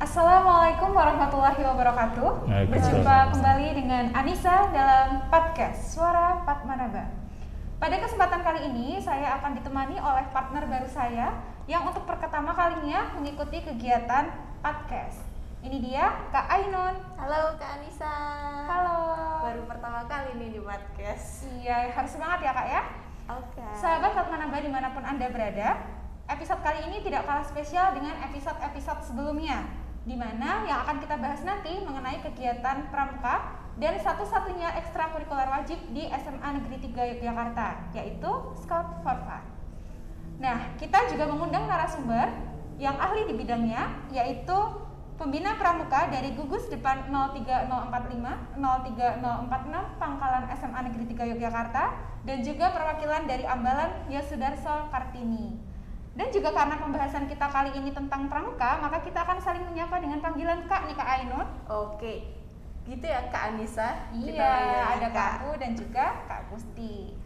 Assalamualaikum warahmatullahi wabarakatuh. Berjumpa kembali dengan Anissa dalam podcast Suara Padmanaba. Pada kesempatan kali ini saya akan ditemani oleh partner baru saya yang untuk pertama kalinya mengikuti kegiatan podcast. Ini dia Kak Ainun. Halo Kak Anissa. Halo. Baru pertama kali nih di podcast. Iya, harus semangat ya Kak ya. Oke. Sahabat Padmanaba dimanapun Anda berada, episode kali ini tidak kalah spesial dengan episode-episode sebelumnya, di mana yang akan kita bahas nanti mengenai kegiatan pramuka dan satu-satunya ekstrakurikuler wajib di SMA Negeri 3 Yogyakarta, yaitu Scout for Fun. Nah, kita juga mengundang narasumber yang ahli di bidangnya, yaitu pembina pramuka dari gugus depan 03045, 03046 Pangkalan SMA Negeri 3 Yogyakarta, dan juga perwakilan dari Ambalan Yosudarso Kartini. Dan juga karena pembahasan kita kali ini tentang pramuka, maka kita akan saling menyapa dengan panggilan Kak nih Kak Ainun. Oke, gitu ya Kak Anissa. Iya, ada Kak Bu dan juga Kak Gusti.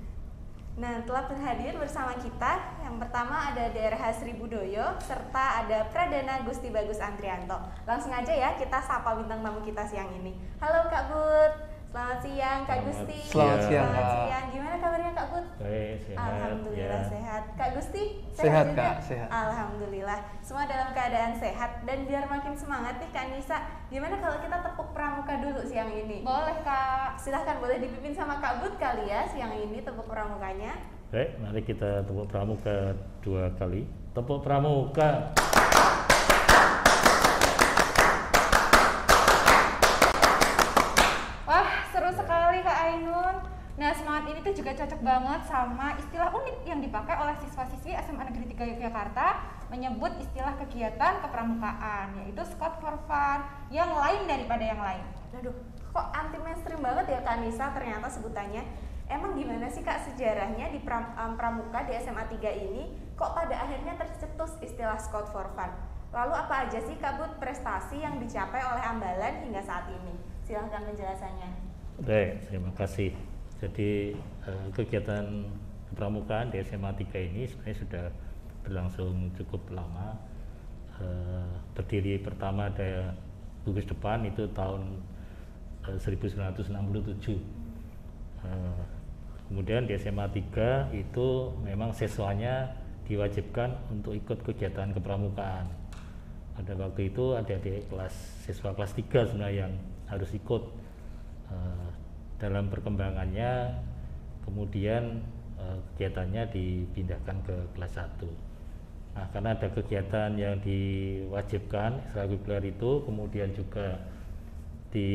Nah, telah berhadir bersama kita. Yang pertama ada DRH Sri Budoyo, serta ada Pradana Gusti Bagus Andrianto. Langsung aja ya kita sapa bintang tamu kita siang ini. Halo Kak Bud. Selamat siang Kak Gusti. Selamat siang. Gimana kabarnya Kak Bud? Baik, sehat. Alhamdulillah ya. sehat. Kak Gusti? Sehat juga? Kak, sehat. Alhamdulillah. Semua dalam keadaan sehat. Dan biar makin semangat nih Kak Nisa, gimana kalau kita tepuk pramuka dulu siang ini? Boleh Kak. Silahkan, boleh dipimpin sama Kak Bud kali ya siang ini tepuk pramukanya. Baik, mari kita tepuk pramuka 2 kali. Tepuk pramuka. Wah, seru sekali Kak Ainun. Nah, semangat ini tuh juga cocok banget sama istilah unik yang dipakai oleh siswa-siswi SMA Negeri 3 Yogyakarta menyebut istilah kegiatan kepramukaan, yaitu Scout for Fun, yang lain daripada yang lain. Aduh, kok anti mainstream banget ya Kak Nisa ternyata sebutannya. Emang gimana sih Kak sejarahnya di pramuka di SMA 3 ini kok pada akhirnya tercetus istilah Scout for Fun? Lalu apa aja sih Kak Bud prestasi yang dicapai oleh Ambalan hingga saat ini? Silahkan penjelasannya. Baik, terima kasih. Jadi kegiatan kepramukaan di SMA 3 ini sebenarnya sudah berlangsung cukup lama. Berdiri pertama ada gugus depan itu tahun 1967. Kemudian di SMA 3 itu memang siswanya diwajibkan untuk ikut kegiatan kepramukaan. Pada waktu itu adik-adik siswa kelas 3 sebenarnya yang harus ikut. Dalam perkembangannya kemudian kegiatannya dipindahkan ke kelas 1. Nah, karena ada kegiatan yang diwajibkan ekstrakurikuler itu, kemudian juga di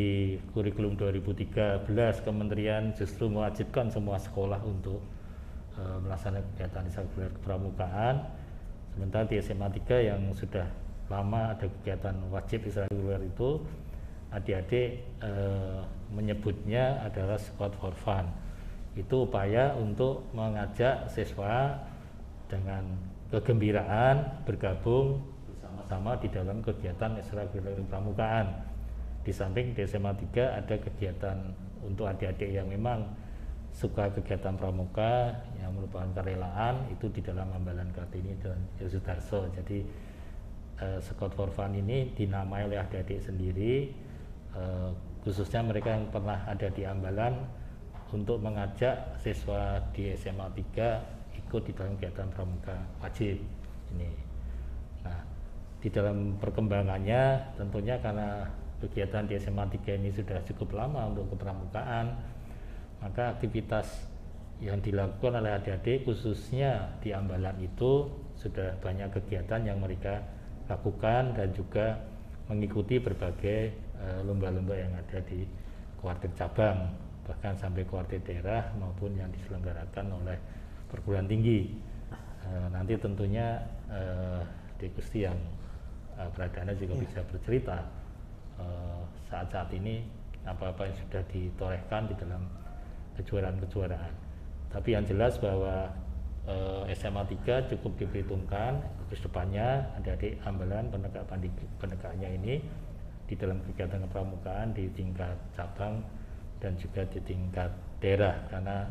kurikulum 2013 kementerian justru mewajibkan semua sekolah untuk melaksanakan kegiatan ekstrakurikuler kepramukaan. Sementara di SMA 3 yang sudah lama ada kegiatan wajib ekstrakurikuler itu, adik-adik menyebutnya adalah Scout for Fun. Itu upaya untuk mengajak siswa dengan kegembiraan bergabung bersama-sama di dalam kegiatan ekstrakurikuler pramukaan. Di samping di SMA 3 ada kegiatan untuk adik-adik yang memang suka kegiatan pramuka yang merupakan kerelaan, itu di dalam Ambalan Kartini dan Yosudarso. Jadi Scout for Fun ini dinamai oleh adik-adik sendiri, khususnya mereka yang pernah ada di Ambalan, untuk mengajak siswa di SMA 3 ikut di dalam kegiatan pramuka wajib ini. Nah, di dalam perkembangannya tentunya karena kegiatan di SMA 3 ini sudah cukup lama untuk kepramukaan, maka aktivitas yang dilakukan oleh adik-adik khususnya di Ambalan itu sudah banyak kegiatan yang mereka lakukan dan juga mengikuti berbagai lomba-lomba yang ada di kuartir cabang, bahkan sampai kuartir daerah maupun yang diselenggarakan oleh perguruan tinggi. Nanti tentunya Dek Gusti yang Pradana juga bisa bercerita saat-saat ini apa-apa yang sudah ditorehkan di dalam kejuaraan-kejuaraan. Tapi yang jelas bahwa SMA 3 cukup diperhitungkan gugus depannya adik-adik Ambalan penegaknya ini di dalam kegiatan kepramukaan di tingkat cabang dan juga di tingkat daerah, karena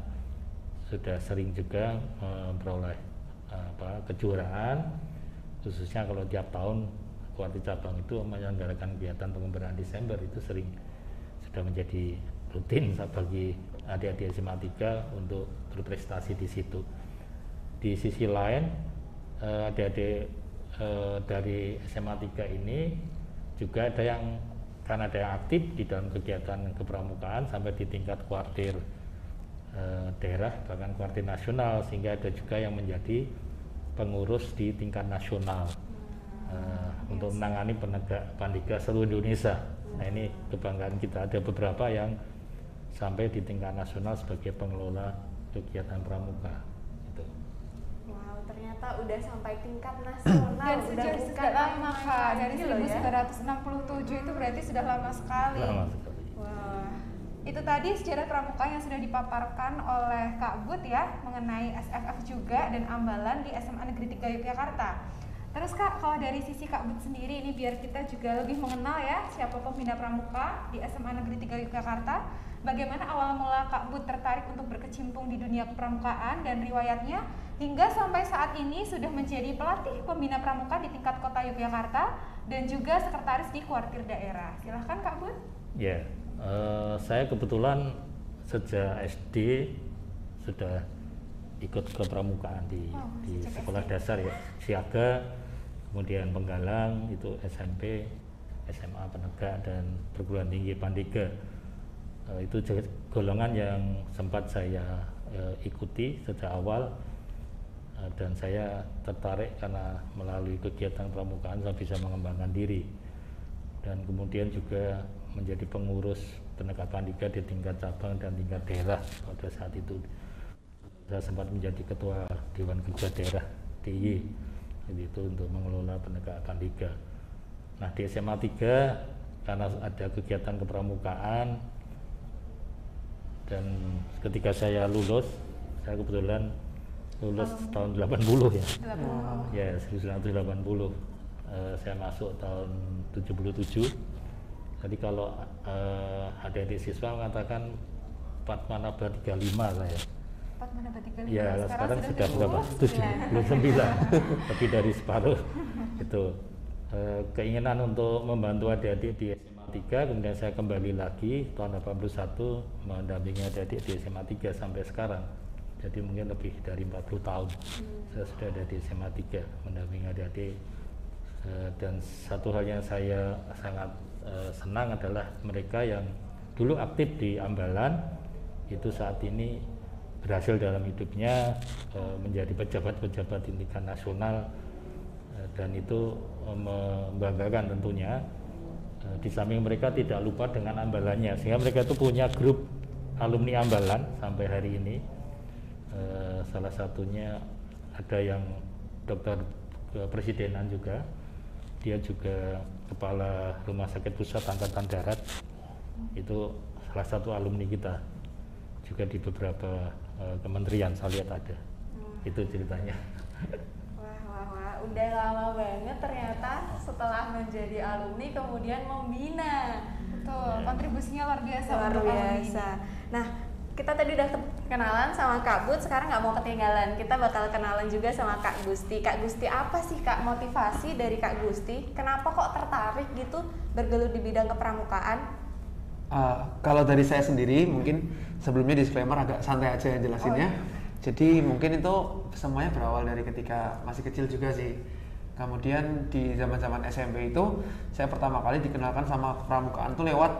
sudah sering juga memperoleh kejuaraan, khususnya kalau tiap tahun kuartir cabang itu menyelenggarakan kegiatan pengembaraan Desember itu sering sudah menjadi rutin bagi adik-adik SMA 3 untuk berprestasi di situ. Di sisi lain adik-adik dari SMA 3 ini juga ada yang karena ada yang aktif di dalam kegiatan kepramukaan sampai di tingkat kuartir daerah bahkan kuartir nasional, sehingga ada juga yang menjadi pengurus di tingkat nasional untuk menangani penegak pandika seluruh Indonesia. Nah ini kebanggaan kita, ada beberapa yang sampai di tingkat nasional sebagai pengelola kegiatan pramuka. Gitu. Wow, ternyata udah sampai tingkat nasional. Dan sudah lama Kak, dari 1967 itu berarti sudah lama sekali. Lama sekali. Wah, itu tadi sejarah pramuka yang sudah dipaparkan oleh Kak But ya, mengenai SFF juga dan ambalan di SMA Negeri 3 Yogyakarta. Terus Kak, kalau dari sisi Kak But sendiri ini biar kita juga lebih mengenal ya siapa pembina pramuka di SMA Negeri 3 Yogyakarta, bagaimana awal mula Kak But tertarik untuk berkecimpung di dunia kepramukaan dan riwayatnya hingga sampai saat ini sudah menjadi pelatih pembina pramuka di tingkat kota Yogyakarta dan juga sekretaris di kuartir daerah. Silahkan Kak But. Ya, saya kebetulan sejak SD sudah ikut kepramukaan di sekolah dasar ya, Siaga, kemudian Penggalang, itu SMP, SMA Penegak, dan perguruan tinggi Pandega. Itu golongan yang sempat saya ikuti sejak awal, dan saya tertarik karena melalui kegiatan pramukaan saya bisa mengembangkan diri, dan kemudian juga menjadi pengurus Penegak Pandega di tingkat cabang dan tingkat daerah. Pada saat itu saya sempat menjadi ketua Dewan Kerja Daerah DIY itu untuk mengelola Penegak Pandega. Nah di SMA 3 karena ada kegiatan kepramukaan, dan ketika saya lulus, saya kebetulan lulus tahun 80 ya. Ya 1980. Saya masuk tahun 77. Jadi kalau adik-adik siswa mengatakan 4 Manabat 35 saya. Ya sekarang sudah berapa? 7, belum 9, lebih dari separuh. Itu keinginan untuk membantu adik-adik di SMA 3, kemudian saya kembali lagi tahun 81 mendampingi adik-adik di SMA 3 sampai sekarang. Jadi mungkin lebih dari 40 tahun saya sudah ada di SMA 3 mendampingi adik-adik. Dan satu hal yang saya sangat senang adalah mereka yang dulu aktif di Ambalan itu saat ini berhasil dalam hidupnya menjadi pejabat-pejabat di tingkat nasional, dan itu membanggakan tentunya. Di samping mereka tidak lupa dengan ambalannya, sehingga mereka itu punya grup alumni Ambalan sampai hari ini. Salah satunya ada yang dokter kepresidenan juga, dia juga kepala Rumah Sakit Pusat Angkatan Darat, itu salah satu alumni kita juga di beberapa kementerian saya lihat ada. Itu ceritanya. Wah, udah lama banget ternyata setelah menjadi alumni kemudian membina. Betul, kontribusinya luar biasa. Luar biasa. Nah, kita tadi udah kenalan sama Kak But, sekarang nggak mau ketinggalan. Kita bakal kenalan juga sama Kak Gusti. Kak Gusti, apa sih Kak motivasi dari Kak Gusti? Kenapa kok tertarik gitu bergelut di bidang kepramukaan? Kalau dari saya sendiri, mungkin sebelumnya disclaimer agak santai aja yang jelasinnya. Jadi mungkin itu semuanya berawal dari ketika masih kecil juga sih. Kemudian di zaman-zaman SMP itu saya pertama kali dikenalkan sama kepramukaan tuh lewat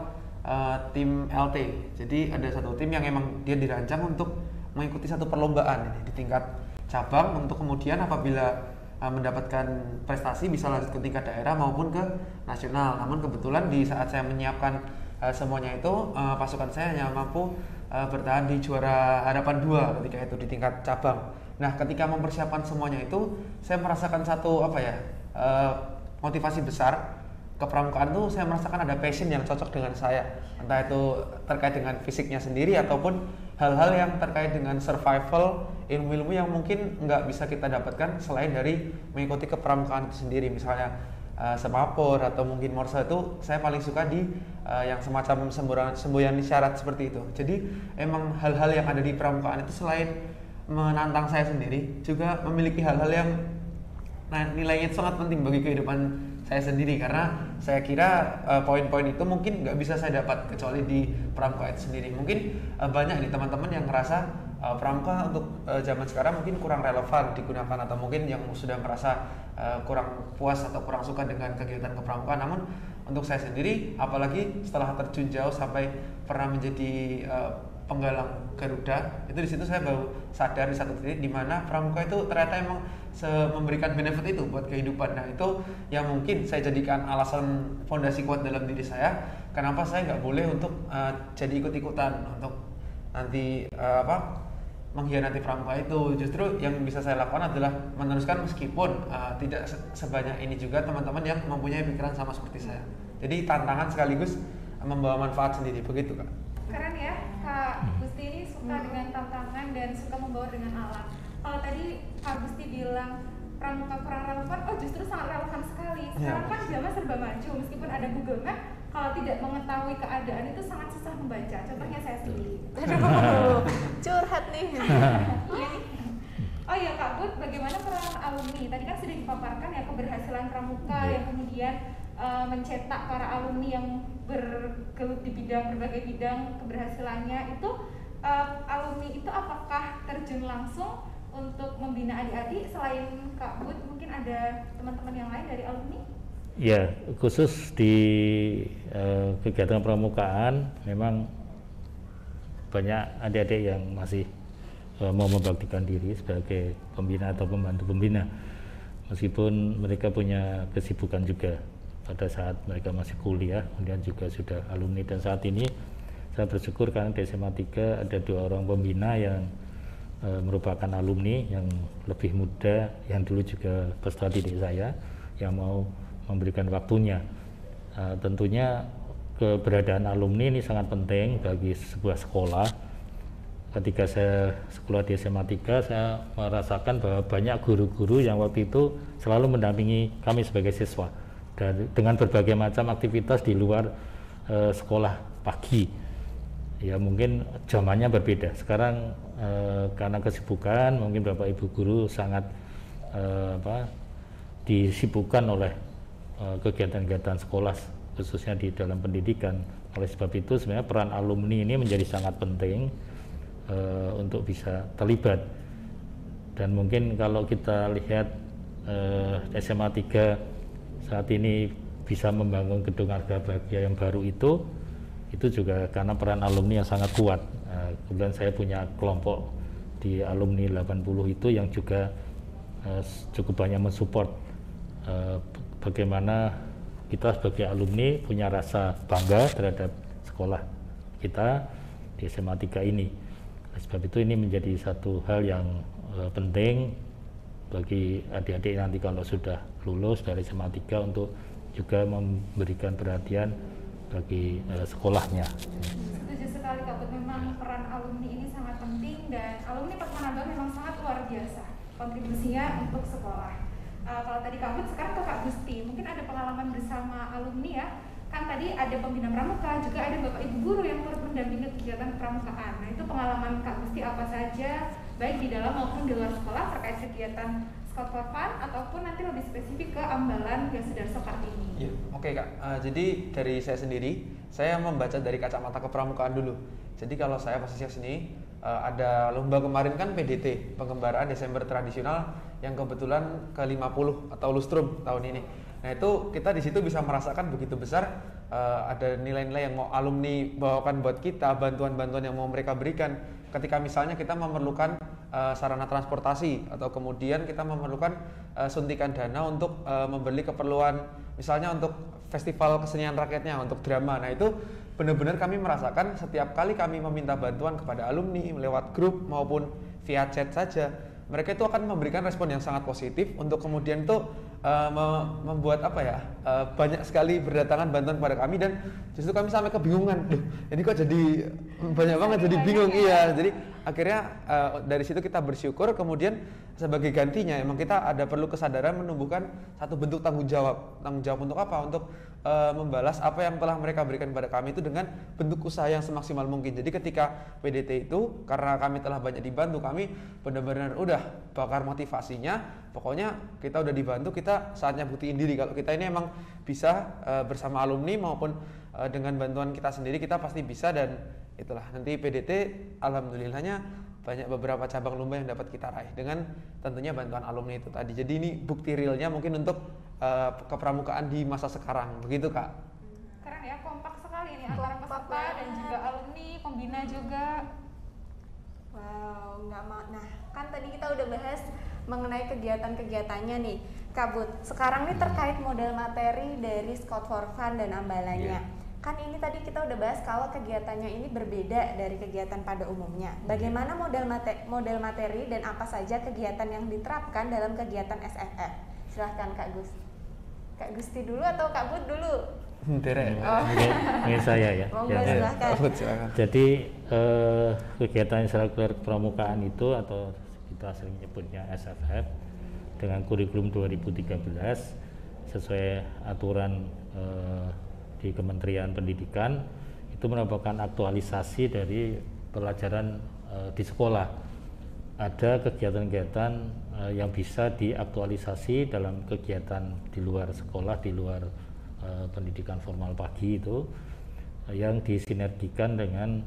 tim LT. Jadi ada satu tim yang emang dia dirancang untuk mengikuti satu perlombaan ini di tingkat cabang, untuk kemudian apabila mendapatkan prestasi bisa lanjut ke tingkat daerah maupun ke nasional. Namun kebetulan di saat saya menyiapkan semuanya itu pasukan saya hanya mampu bertahan di juara harapan 2 ketika itu di tingkat cabang. Nah, ketika mempersiapkan semuanya itu saya merasakan satu motivasi besar. Kepramukaan tuh saya merasakan ada passion yang cocok dengan saya, entah itu terkait dengan fisiknya sendiri ataupun hal-hal yang terkait dengan survival, ilmu-ilmu yang mungkin nggak bisa kita dapatkan selain dari mengikuti kepramukaan itu sendiri. Misalnya semapur atau mungkin morse, itu saya paling suka di yang semacam semboyan isyarat seperti itu. Jadi emang hal-hal yang ada di pramukaan itu selain menantang saya sendiri, juga memiliki hal-hal yang nilainya sangat penting bagi kehidupan saya sendiri, karena saya kira poin-poin itu mungkin nggak bisa saya dapat kecuali di Pramuka itu sendiri. Mungkin banyak nih teman-teman yang ngerasa Pramuka untuk zaman sekarang mungkin kurang relevan digunakan, atau mungkin yang sudah merasa kurang puas atau kurang suka dengan kegiatan kepramukaan. Namun untuk saya sendiri, apalagi setelah terjun jauh sampai pernah menjadi penggalang Garuda, itu di situ saya baru sadar di satu titik di mana pramuka itu ternyata emang memberikan benefit itu buat kehidupan. Nah itu yang mungkin saya jadikan alasan fondasi kuat dalam diri saya, kenapa saya nggak boleh untuk jadi ikut-ikutan untuk nanti mengkhianati pramuka itu. Justru yang bisa saya lakukan adalah meneruskan meskipun tidak sebanyak ini juga teman-teman yang mempunyai pikiran sama seperti saya. Jadi tantangan sekaligus membawa manfaat sendiri, begitu Kak. Keren ya, Kak Gusti ini suka dengan tantangan dan suka membawa dengan alam. Kalau tadi Kak Gusti bilang pramuka kurang relevan, justru sangat relevan sekali. Sekarang kan zaman serba maju, meskipun ada Google Map, kalau tidak mengetahui keadaan itu sangat susah membaca. Contohnya saya sendiri. Aduh, curhat nih. Oh iya Kak Bud, bagaimana peran alumni? Tadi kan sudah dipaparkan ya keberhasilan pramuka yang kemudian mencetak para alumni yang bergelut di berbagai bidang keberhasilannya itu. Alumni itu apakah terjun langsung untuk membina adik-adik? Selain Kak Bud, mungkin ada teman-teman yang lain dari alumni? Ya, khusus di kegiatan pramukaan memang banyak adik-adik yang masih mau membaktikan diri sebagai pembina atau pembantu pembina, meskipun mereka punya kesibukan juga pada saat mereka masih kuliah, kemudian juga sudah alumni. Dan saat ini saya bersyukur karena di SMA 3 ada 2 orang pembina yang merupakan alumni yang lebih muda, yang dulu juga peserta didik saya, yang mau memberikan waktunya. Tentunya keberadaan alumni ini sangat penting bagi sebuah sekolah. Ketika saya sekolah di SMA 3, saya merasakan bahwa banyak guru-guru yang waktu itu selalu mendampingi kami sebagai siswa dengan berbagai macam aktivitas di luar sekolah pagi. Ya mungkin zamannya berbeda. Sekarang karena kesibukan, mungkin Bapak Ibu guru sangat disibukkan oleh kegiatan-kegiatan sekolah, khususnya di dalam pendidikan. Oleh sebab itu sebenarnya peran alumni ini menjadi sangat penting untuk bisa terlibat. Dan mungkin kalau kita lihat SMA 3 saat ini bisa membangun gedung Arga Bahagia yang baru itu juga karena peran alumni yang sangat kuat. Kemudian saya punya kelompok di alumni 80 itu yang juga cukup banyak mensupport bagaimana kita sebagai alumni punya rasa bangga terhadap sekolah kita di SMA 3 ini. Sebab itu ini menjadi satu hal yang penting bagi adik-adik nanti kalau sudah lulus dari SMA 3 untuk juga memberikan perhatian bagi sekolahnya. Setuju sekali Kak Bud, memang peran alumni ini sangat penting dan alumni Pertama Abang memang sangat luar biasa kontribusinya untuk sekolah. Kalau tadi Kak Bud, sekarang ke Kak Gusti, mungkin ada pengalaman bersama alumni ya. Kan tadi ada pembina pramuka, juga ada Bapak Ibu guru yang turut mendampingi kegiatan pramukaan. Nah itu pengalaman Kak Gusti apa saja, baik di dalam maupun di luar sekolah terkait kegiatan Scout for Fun ataupun nanti lebih spesifik ke Ambalan Yosudarso Kartini. Ya, oke Kak. Jadi dari saya sendiri, saya membaca dari kacamata kepramukaan dulu. Jadi kalau saya posisi sini ada lomba kemarin kan PDT, pengembaraan Desember tradisional yang kebetulan ke-50 atau lustrum tahun ini. Nah itu kita di situ bisa merasakan begitu besar ada nilai-nilai yang mau alumni bawakan buat kita, bantuan-bantuan yang mau mereka berikan. Ketika misalnya kita memerlukan sarana transportasi atau kemudian kita memerlukan suntikan dana untuk membeli keperluan misalnya untuk festival kesenian rakyatnya, untuk drama. Nah itu benar-benar kami merasakan setiap kali kami meminta bantuan kepada alumni lewat grup maupun via chat saja, mereka itu akan memberikan respon yang sangat positif untuk kemudian itu membuat banyak sekali berdatangan bantuan kepada kami, dan justru kami sampai kebingungan, ini kok jadi banyak banget jadi bingung. Iya, jadi akhirnya dari situ kita bersyukur, kemudian sebagai gantinya emang kita ada perlu kesadaran menumbuhkan satu bentuk tanggung jawab untuk apa? Untuk membalas apa yang telah mereka berikan kepada kami itu dengan bentuk usaha yang semaksimal mungkin. Jadi ketika PDT itu karena kami telah banyak dibantu, kami benar-benar udah bakar motivasinya, pokoknya kita udah dibantu, kita saatnya buktiin diri kalau kita ini emang bisa bersama alumni maupun dengan bantuan kita sendiri kita pasti bisa. Dan itulah nanti PDT alhamdulillahnya banyak beberapa cabang lomba yang dapat kita raih dengan tentunya bantuan alumni itu tadi. Jadi ini bukti realnya mungkin untuk kepramukaan di masa sekarang, begitu Kak. Keren ya, kompak sekali ini antara peserta dan juga alumni, pembina juga. Wow, nah kan tadi kita udah bahas mengenai kegiatan-kegiatannya nih Kak Bud. Sekarang nih terkait model materi dari Scout for Fun dan ambalannya. Kan ini tadi kita udah bahas kalau kegiatannya ini berbeda dari kegiatan pada umumnya. Bagaimana model materi dan apa saja kegiatan yang diterapkan dalam kegiatan SFF? Silahkan Kak Gus. Kak Gusti dulu atau Kak Bud dulu? Ini saya ya. Silahkan. Jadi kegiatan ekstrakurikuler pramukaan itu atau kita sering nyebutnya SFF dengan kurikulum 2013 sesuai aturan di Kementerian Pendidikan itu merupakan aktualisasi dari pelajaran di sekolah. Ada kegiatan-kegiatan yang bisa diaktualisasi dalam kegiatan di luar sekolah, di luar pendidikan formal pagi itu yang disinergikan dengan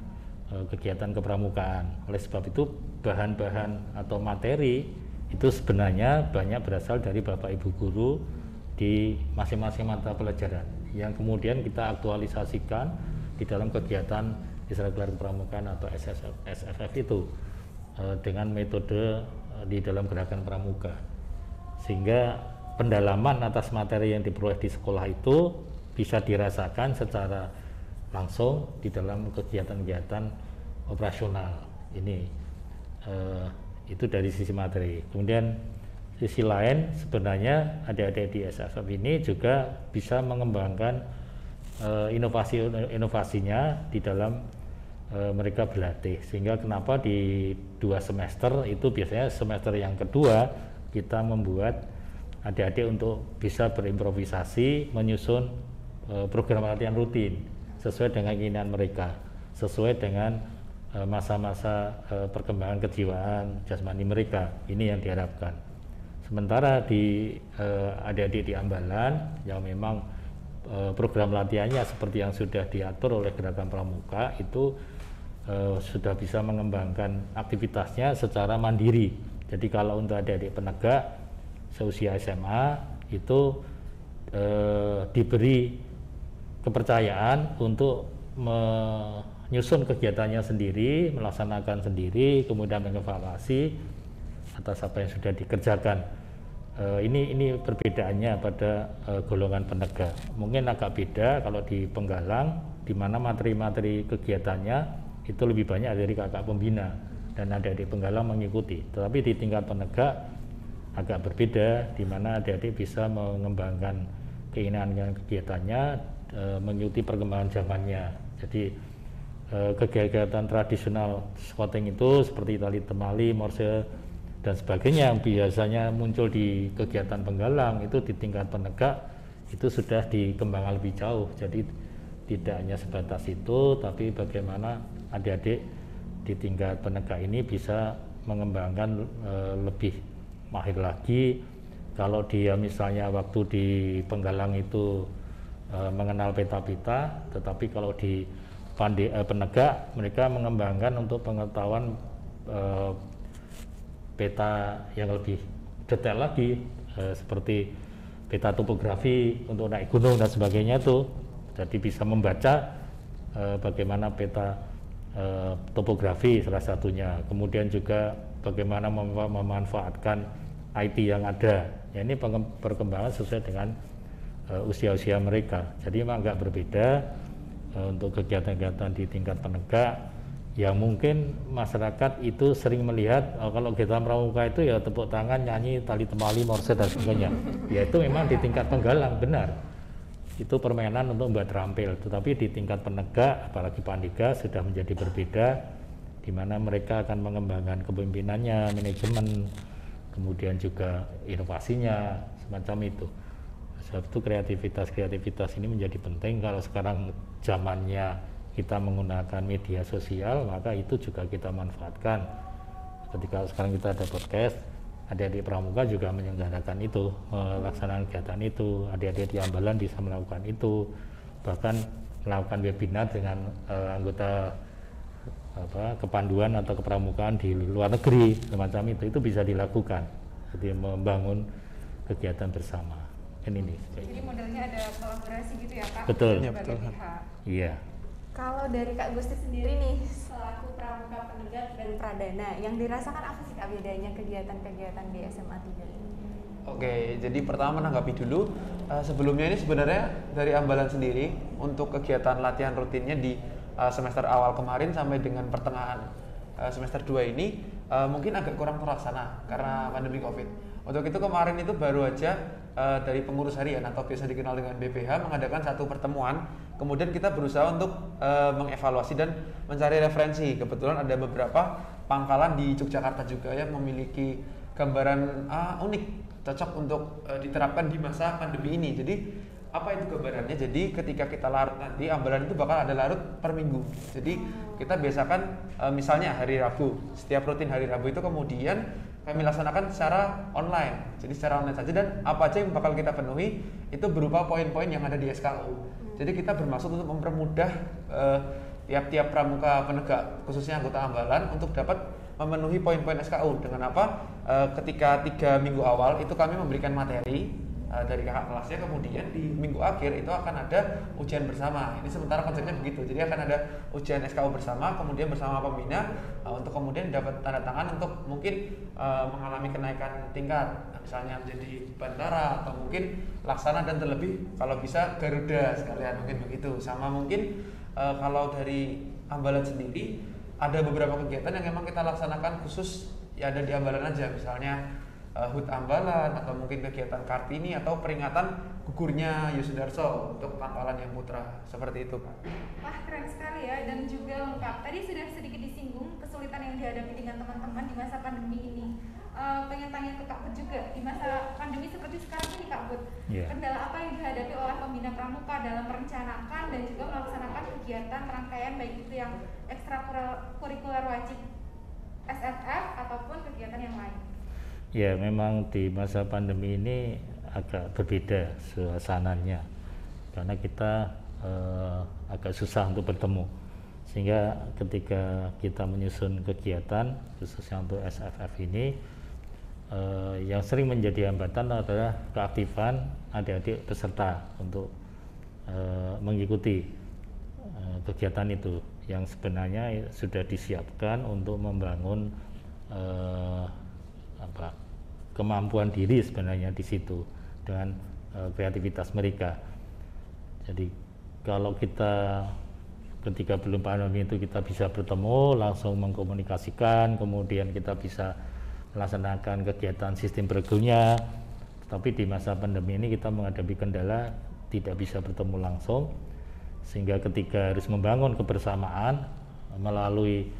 kegiatan kepramukaan. Oleh sebab itu bahan-bahan atau materi itu sebenarnya banyak berasal dari Bapak Ibu guru di masing-masing mata pelajaran yang kemudian kita aktualisasikan di dalam kegiatan ekstrakurikuler kepramukaan atau SFF itu dengan metode di dalam gerakan pramuka, sehingga pendalaman atas materi yang diperoleh di sekolah itu bisa dirasakan secara langsung di dalam kegiatan-kegiatan operasional ini. Itu dari sisi materi. Kemudian sisi lain sebenarnya adik-adik di SFF ini juga bisa mengembangkan inovasinya di dalam mereka berlatih, sehingga kenapa di 2 semester itu biasanya semester yang kedua kita membuat adik-adik untuk bisa berimprovisasi menyusun program latihan rutin sesuai dengan keinginan mereka, sesuai dengan masa-masa perkembangan kejiwaan jasmani mereka. Ini yang diharapkan. Sementara di adik-adik di Ambalan yang memang program latihannya seperti yang sudah diatur oleh Gerakan Pramuka itu sudah bisa mengembangkan aktivitasnya secara mandiri. Jadi kalau untuk adik-adik penegak seusia SMA itu diberi kepercayaan untuk menyusun kegiatannya sendiri, melaksanakan sendiri, kemudian mengevaluasi atas apa yang sudah dikerjakan. Ini perbedaannya pada golongan penegak. Mungkin agak beda kalau di Penggalang, di mana materi-materi kegiatannya itu lebih banyak dari kakak pembina dan adik-adik Penggalang mengikuti. Tetapi di tingkat penegak agak berbeda, di mana adik-adik bisa mengembangkan keinginan kegiatannya, mengikuti perkembangan zamannya. Jadi kegiatan tradisional scouting itu seperti tali temali, morse dan sebagainya yang biasanya muncul di kegiatan Penggalang itu di tingkat penegak itu sudah dikembangkan lebih jauh. Jadi tidak hanya sebatas itu, tapi bagaimana adik-adik di tingkat penegak ini bisa mengembangkan lebih mahir lagi. Kalau dia misalnya waktu di Penggalang itu mengenal peta-peta, tetapi kalau di penegak mereka mengembangkan untuk pengetahuan peta yang lebih detail lagi, seperti peta topografi untuk naik gunung dan sebagainya itu. Jadi bisa membaca bagaimana peta topografi salah satunya, kemudian juga bagaimana memanfaatkan IT yang ada. Ya, ini perkembangan sesuai dengan usia-usia mereka. Jadi memang agak berbeda untuk kegiatan-kegiatan di tingkat penegak yang mungkin masyarakat itu sering melihat kalau kita pramuka itu ya tepuk tangan, nyanyi, tali temali, morse dan sebagainya. Ya itu memang di tingkat Penggalang benar. Itu permainan untuk membuat terampil, tetapi di tingkat penegak apalagi Pandega sudah menjadi berbeda, di mana mereka akan mengembangkan kepemimpinannya, manajemen, kemudian juga inovasinya semacam itu. Sebab itu kreativitas ini menjadi penting. Kalau sekarang zamannya kita menggunakan media sosial, maka itu juga kita manfaatkan. Ketika sekarang kita ada podcast, adik-adik pramuka juga menyelenggarakan itu, melaksanakan kegiatan itu. Adik-adik di Ambalan bisa melakukan itu, bahkan melakukan webinar dengan anggota kepanduan atau kepramukaan di luar negeri, semacam itu bisa dilakukan. Jadi membangun kegiatan bersama. Ini. Jadi modelnya ada kolaborasi gitu ya Kak? Betul. Ya, betul. Iya. Kalau dari Kak Gusti sendiri nih, selaku pramuka penegak dan pradana, yang dirasakan apa sih Kak bedanya kegiatan-kegiatan di SMA 3 ini? Oke, jadi pertama menanggapi dulu, sebelumnya ini sebenarnya dari Ambalan sendiri untuk kegiatan latihan rutinnya di semester awal kemarin sampai dengan pertengahan semester 2 ini mungkin agak kurang terlaksana karena pandemi COVID. Untuk itu kemarin itu baru aja dari pengurus harian atau biasa dikenal dengan BPH mengadakan satu pertemuan. Kemudian kita berusaha untuk mengevaluasi dan mencari referensi. Kebetulan ada beberapa pangkalan di Yogyakarta juga yang memiliki gambaran unik, cocok untuk diterapkan di masa pandemi ini. Jadi apa itu gambarannya? Jadi ketika kita larut nanti, Ambalan itu bakal ada larut per minggu. Jadi kita biasakan misalnya hari Rabu, setiap rutin hari Rabu itu kemudian kami laksanakan secara online. Jadi secara online saja, dan apa aja yang bakal kita penuhi itu berupa poin-poin yang ada di SKU. Jadi kita bermaksud untuk mempermudah tiap-tiap pramuka penegak, khususnya anggota Ambalan, untuk dapat memenuhi poin-poin SKU. Dengan apa? Ketika 3 minggu awal itu kami memberikan materi dari kakak kelasnya, kemudian di minggu akhir itu akan ada ujian bersama. Ini sementara konsepnya begitu. Jadi akan ada ujian SKU bersama, kemudian bersama pembina untuk kemudian dapat tanda tangan untuk mungkin mengalami kenaikan tingkat, misalnya menjadi bantara atau mungkin laksana, dan terlebih kalau bisa Garuda sekalian, mungkin begitu. Sama mungkin kalau dari Ambalan sendiri ada beberapa kegiatan yang memang kita laksanakan khusus ya ada di Ambalan aja, misalnya HUT Ambalan atau mungkin kegiatan Kartini atau peringatan gugurnya Yosudarso untuk pangkalan yang putra, seperti itu Pak. Wah, keren sekali ya, dan juga lengkap. Tadi sudah sedikit disinggung kesulitan yang dihadapi dengan teman-teman di masa pandemi ini. Pengen tanya ke Kak Bud juga, di masa pandemi seperti sekarang ini Kak Bud, kendala apa yang dihadapi oleh pembina pramuka dalam merencanakan dan juga melaksanakan kegiatan rangkaian, baik itu yang ekstrakurikuler wajib SFF ataupun kegiatan yang lain? Ya, memang di masa pandemi ini agak berbeda suasananya, karena kita agak susah untuk bertemu, sehingga ketika kita menyusun kegiatan khususnya untuk SFF ini, yang sering menjadi hambatan adalah keaktifan adik-adik peserta untuk mengikuti kegiatan itu, yang sebenarnya sudah disiapkan untuk membangun kemampuan diri sebenarnya di situ dengan kreativitas mereka. Jadi kalau kita ketika belum pandemi itu kita bisa bertemu, langsung mengkomunikasikan, kemudian kita bisa melaksanakan kegiatan sistem bergunya. Tapi di masa pandemi ini kita menghadapi kendala tidak bisa bertemu langsung, sehingga ketika harus membangun kebersamaan melalui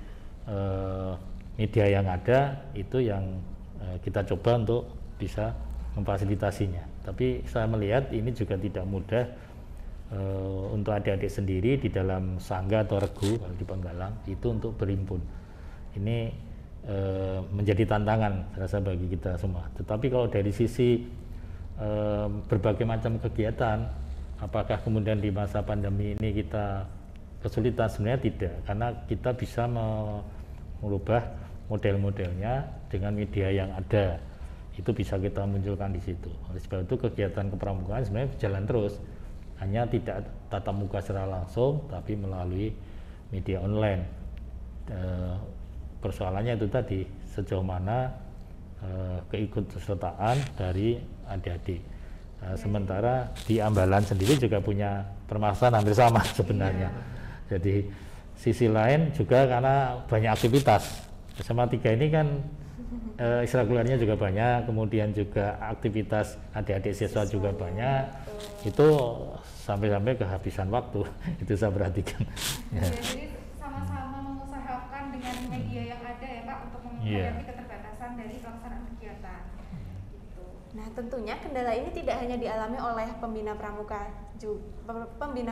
media yang ada, itu yang kita coba untuk bisa memfasilitasinya. Tapi saya melihat ini juga tidak mudah untuk adik-adik sendiri di dalam sangga atau regu kalau di Penggalang itu untuk berhimpun. Ini menjadi tantangan rasa bagi kita semua. Tetapi kalau dari sisi berbagai macam kegiatan, apakah kemudian di masa pandemi ini kita kesulitan? Sebenarnya tidak, karena kita bisa merubah model-modelnya dengan media yang ada, itu bisa kita munculkan di situ. Oleh sebab itu kegiatan kepramukaan sebenarnya berjalan terus, hanya tidak tatap muka secara langsung, tapi melalui media online. Persoalannya itu tadi, sejauh mana keikutsertaan dari adik-adik. Sementara di Ambalan sendiri juga punya permasalahan hampir sama sebenarnya. Jadi sisi lain juga karena banyak aktivitas. SMA 3 ini kan ekstrakurikulernya juga banyak, kemudian juga aktivitas adik-adik siswa juga banyak. Itu sampai-sampai kehabisan waktu. Itu saya perhatikan. Ya, jadi sama-sama mengusahakan dengan media yang ada ya Pak untuk menghadapi keterbatasan dari pelaksanaan kegiatan. tentunya kendala ini tidak hanya dialami oleh pembina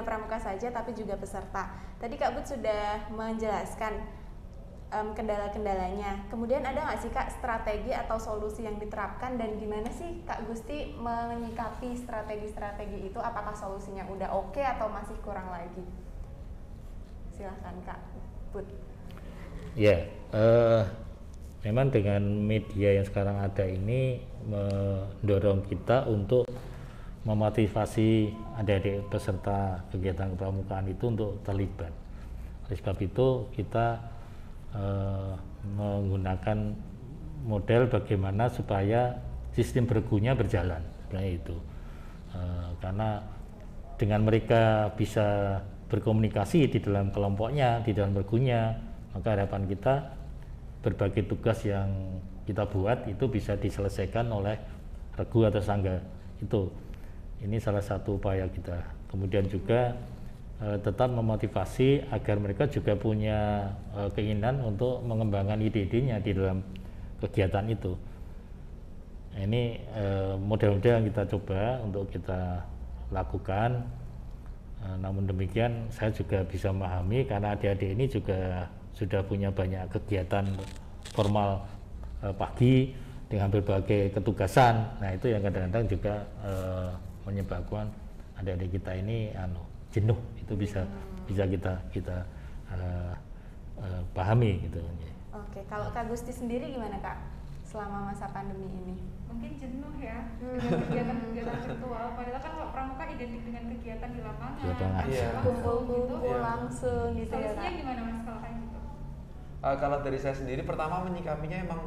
pramuka saja, tapi juga peserta. Tadi Kak Bud sudah menjelaskan kendala-kendalanya. Kemudian ada nggak sih Kak strategi atau solusi yang diterapkan, dan gimana sih Kak Gusti menyikapi strategi-strategi itu? Apakah solusinya udah oke atau masih kurang lagi? Silahkan Kak Bud. Ya, memang dengan media yang sekarang ada ini mendorong kita untuk memotivasi adik-adik peserta kegiatan kepramukaan itu untuk terlibat. Oleh sebab itu kita menggunakan model bagaimana supaya sistem bergunya berjalan, sebenarnya itu. Karena dengan mereka bisa berkomunikasi di dalam kelompoknya, di dalam bergunya, maka harapan kita berbagai tugas yang kita buat itu bisa diselesaikan oleh regu atau sangga itu. Ini salah satu upaya kita. Kemudian juga tetap memotivasi agar mereka juga punya keinginan untuk mengembangkan ide-idenya di dalam kegiatan itu. Ini model-model yang kita coba untuk kita lakukan. Namun demikian saya juga bisa memahami karena adik-adik ini juga sudah punya banyak kegiatan formal pagi dengan berbagai ketugasan. Nah itu yang kadang-kadang juga menyebabkan adik-adik kita ini jenuh. Itu bisa kita pahami gitu. Oke, kalau Kak Gusti sendiri gimana Kak selama masa pandemi ini? Mungkin jenuh ya dengan kegiatan-kegiatan virtual. Padahal kan kalau pramuka identik dengan kegiatan di lapangan, kumpul-kumpul langsung gitu ya Solusinya Kak. gimana Mas kalau kayak gitu? Kalau dari saya sendiri pertama menyikapinya emang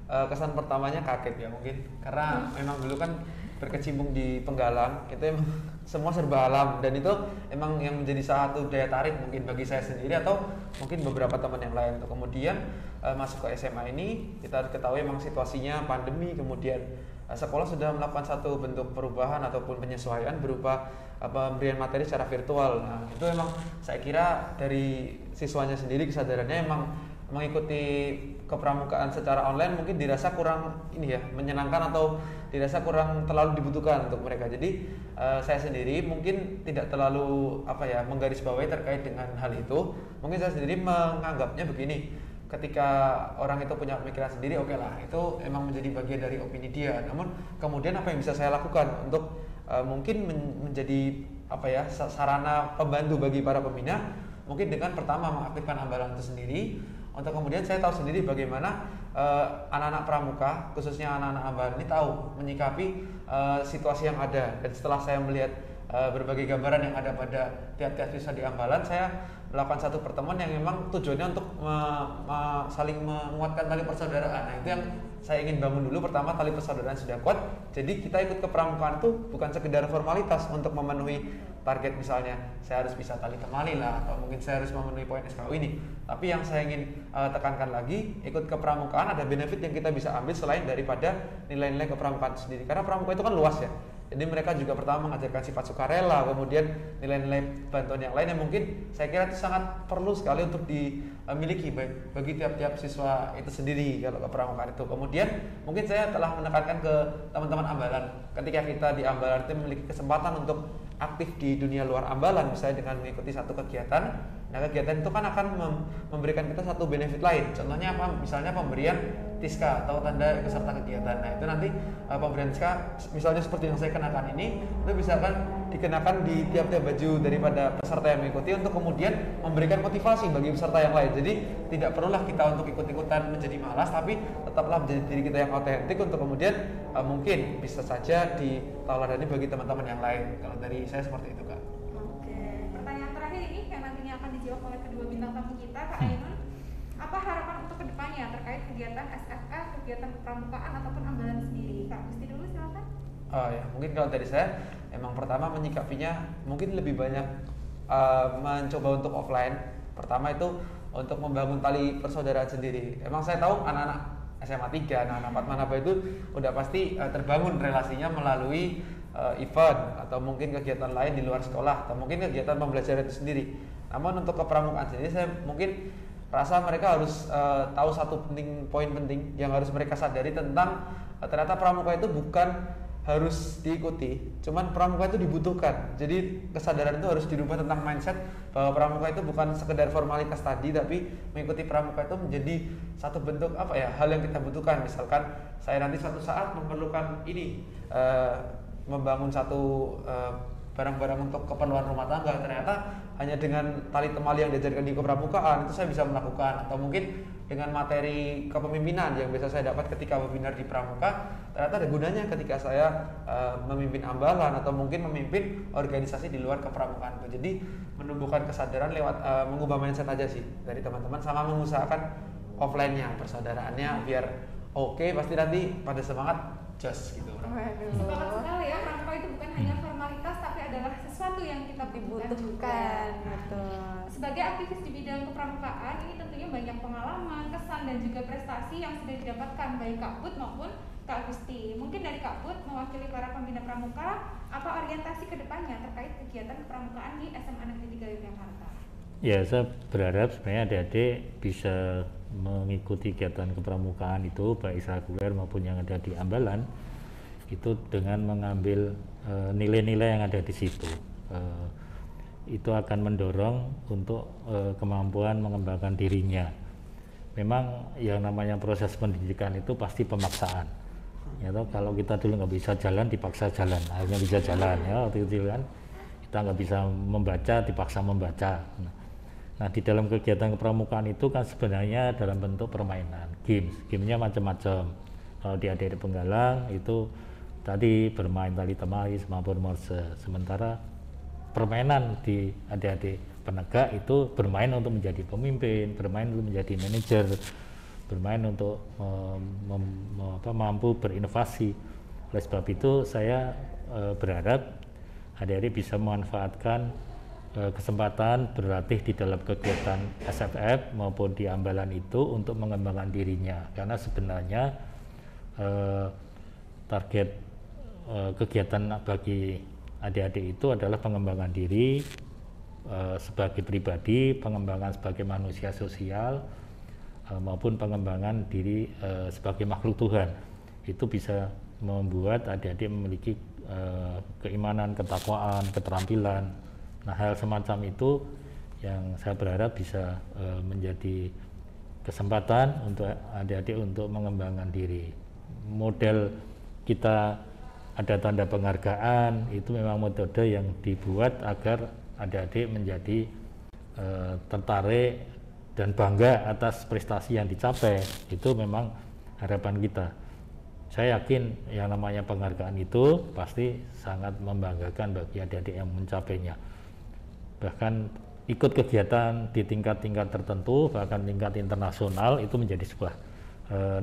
kesan pertamanya kaget ya mungkin karena memang dulu kan berkecimpung di Penggalang itu emang semua serba alam, dan itu emang yang menjadi satu daya tarik mungkin bagi saya sendiri atau mungkin beberapa teman yang lain. Untuk kemudian masuk ke SMA ini kita ketahui emang situasinya pandemi, kemudian sekolah sudah melakukan satu bentuk perubahan ataupun penyesuaian berupa pemberian materi secara virtual. Nah itu emang saya kira dari siswanya sendiri kesadarannya emang mengikuti kepramukaan secara online mungkin dirasa kurang menyenangkan atau dirasa kurang terlalu dibutuhkan untuk mereka. Jadi saya sendiri mungkin tidak terlalu menggarisbawahi terkait dengan hal itu. Mungkin saya sendiri menganggapnya begini, ketika orang itu punya pemikiran sendiri, oke lah, itu emang menjadi bagian dari opini dia. Namun kemudian apa yang bisa saya lakukan untuk mungkin menjadi sarana pembantu bagi para pembina, mungkin dengan pertama mengaktifkan ambalan itu sendiri. Untuk kemudian saya tahu sendiri bagaimana anak-anak pramuka, khususnya anak-anak ambalan ini tahu menyikapi situasi yang ada. Dan setelah saya melihat berbagai gambaran yang ada pada tiap-tiap siswa di ambalan, saya melakukan satu pertemuan yang memang tujuannya untuk saling menguatkan tali persaudaraan. Nah itu yang saya ingin bangun dulu. Pertama, tali persaudaraan sudah kuat, jadi kita ikut ke pramukaan itu bukan sekedar formalitas untuk memenuhi target, misalnya saya harus bisa tali temali lah, atau mungkin saya harus memenuhi poin SKU ini. Tapi yang saya ingin tekankan lagi, ikut ke pramukaan ada benefit yang kita bisa ambil selain daripada nilai-nilai kepramukaan itu sendiri. Karena pramuka itu kan luas ya. Jadi mereka juga pertama mengajarkan sifat sukarela, kemudian nilai-nilai bantuan yang lain yang mungkin saya kira itu sangat perlu sekali untuk dimiliki bagi tiap-tiap siswa itu sendiri kalau kepramukaan itu. Kemudian mungkin saya telah menekankan ke teman-teman ambalan, ketika kita di ambalan itu memiliki kesempatan untuk aktif di dunia luar ambalan, misalnya dengan mengikuti satu kegiatan. Nah kegiatan itu kan akan memberikan kita satu benefit lain. Contohnya apa? Misalnya pemberian TISKA atau tanda peserta kegiatan. Nah itu nanti pemberian TISKA misalnya seperti yang saya kenakan ini, itu bisa kan dikenakan di tiap-tiap baju daripada peserta yang mengikuti, untuk kemudian memberikan motivasi bagi peserta yang lain. Jadi tidak perlulah kita untuk ikut-ikutan menjadi malas, tapi tetaplah menjadi diri kita yang otentik, untuk kemudian mungkin bisa saja ditauladani bagi teman-teman yang lain. Kalau dari saya seperti itu Kak. Oke, pertanyaan terakhir ini yang nantinya akan dijawab oleh kedua bintang tamu kita, Kak Ainun. Apa harapan untuk kedepannya terkait kegiatan SFF, kegiatan kepramukaan ataupun ambalan sendiri? Kak Gusti dulu silakan. Ya, mungkin kalau dari saya, emang pertama menyikapinya mungkin lebih banyak mencoba untuk offline. Pertama itu untuk membangun tali persaudaraan sendiri. Emang saya tahu anak-anak SMA 3, anak-anak Padmanaba itu udah pasti terbangun relasinya melalui event atau mungkin kegiatan lain di luar sekolah atau mungkin kegiatan pembelajaran itu sendiri. Namun untuk kepramukaan sendiri, saya mungkin rasa mereka harus tahu satu poin penting yang harus mereka sadari tentang ternyata pramuka itu bukan harus diikuti, cuman pramuka itu dibutuhkan. Jadi kesadaran itu harus dirubah tentang mindset bahwa pramuka itu bukan sekedar formalitas tadi, tapi mengikuti pramuka itu menjadi satu bentuk hal yang kita butuhkan. Misalkan saya nanti suatu saat memerlukan ini membangun satu barang-barang untuk keperluan rumah tangga, ternyata hanya dengan tali temali yang diajarkan di kepramukaan itu saya bisa melakukan, atau mungkin dengan materi kepemimpinan yang biasa saya dapat ketika webinar di pramuka, ternyata ada gunanya ketika saya memimpin ambalan atau mungkin memimpin organisasi di luar kepramukaan. Jadi menumbuhkan kesadaran lewat mengubah mindset aja sih dari teman-teman, sama mengusahakan offline-nya, persaudaraannya biar oke, pasti nanti pada semangat just gitu. Sepakat sekali ya, pramuka itu bukan hanya formalitas tapi adalah sesuatu yang kita butuhkan. Betul. Sebagai aktivis di bidang kepramukaan, ini tentunya banyak pengalaman, kesan dan juga prestasi yang sudah didapatkan baik Kak Put maupun Kak Gusti. Mungkin dari Kak Put mewakili para pembina pramuka, apa orientasi kedepannya terkait kegiatan kepramukaan di SMA Negeri 3 Yogyakarta? Ya, saya berharap sebenarnya adik-adik bisa mengikuti kegiatan kepramukaan itu baik ekstrakurikuler maupun yang ada di ambalan itu dengan mengambil nilai-nilai yang ada di situ. Itu akan mendorong untuk kemampuan mengembangkan dirinya. Memang yang namanya proses pendidikan itu pasti pemaksaan. Ya, kalau kita dulu nggak bisa jalan, dipaksa jalan, akhirnya bisa jalan. Ya, waktu itu kan kita nggak bisa membaca, dipaksa membaca. Nah, di dalam kegiatan kepramukaan itu kan sebenarnya dalam bentuk permainan, gamenya macam-macam. Kalau di adik-adik penggalang itu tadi bermain tali temali maupun morse. Sementara permainan di adik-adik penegak itu bermain untuk menjadi pemimpin, bermain untuk menjadi manajer, bermain untuk mampu berinovasi. Oleh sebab itu saya berharap adik-adik bisa memanfaatkan kesempatan berlatih di dalam kegiatan SFF maupun di ambalan itu untuk mengembangkan dirinya, karena sebenarnya target kegiatan bagi adik-adik itu adalah pengembangan diri sebagai pribadi, pengembangan sebagai manusia sosial maupun pengembangan diri sebagai makhluk Tuhan. Itu bisa membuat adik-adik memiliki keimanan, ketakwaan, keterampilan. Nah, hal semacam itu yang saya berharap bisa menjadi kesempatan untuk adik-adik untuk mengembangkan diri. Model kita ada tanda penghargaan, itu memang metode yang dibuat agar adik-adik menjadi tertarik dan bangga atas prestasi yang dicapai. Itu memang harapan kita. Saya yakin yang namanya penghargaan itu pasti sangat membanggakan bagi adik-adik yang mencapainya. Bahkan ikut kegiatan di tingkat-tingkat tertentu, bahkan tingkat internasional, itu menjadi sebuah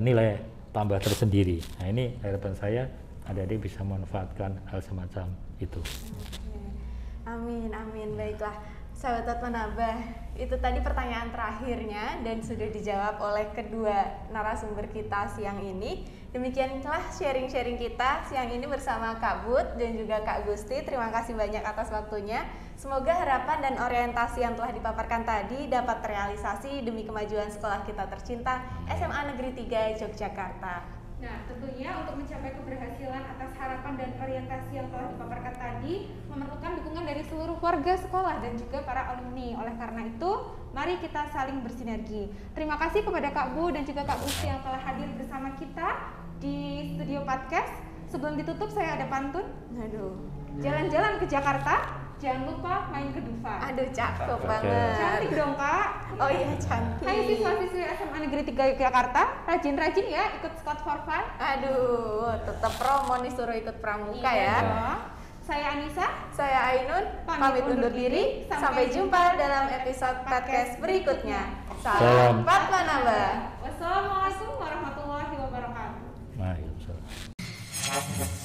nilai tambah tersendiri. Nah, ini harapan saya adik-adik bisa memanfaatkan hal semacam itu. Amin, amin. Baiklah, sahabat Menambah, itu tadi pertanyaan terakhirnya dan sudah dijawab oleh kedua narasumber kita siang ini. Demikianlah sharing-sharing kita siang ini bersama Kak But dan juga Kak Gusti. Terima kasih banyak atas waktunya. Semoga harapan dan orientasi yang telah dipaparkan tadi dapat terrealisasi demi kemajuan sekolah kita tercinta SMA Negeri 3 Yogyakarta. Nah, tentunya untuk mencapai keberhasilan atas harapan dan orientasi yang telah dipaparkan tadi memerlukan dukungan dari seluruh warga sekolah dan juga para alumni. Oleh karena itu, mari kita saling bersinergi. Terima kasih kepada Kak Bu dan juga Kak Gusti yang telah hadir bersama kita di studio podcast. Sebelum ditutup, saya ada pantun. Jalan-jalan ke Jakarta, jangan lupa main ke Dufan. Aduh, cakep banget. Cantik dong, Kak. Oh iya, cantik. Hai siswa-siswi SMA Negeri 3 Yogyakarta, rajin-rajin ya ikut Squad for Fun. Aduh, tetap promo nih, suruh ikut pramuka Iya ya. dong. Saya Anissa. Saya Ainun, pamit undur diri. Sampai jumpa dalam episode podcast berikutnya. Salam Menambah. Wassalamualaikum warahmatullahi wabarakatuh. Waalaikumsalam.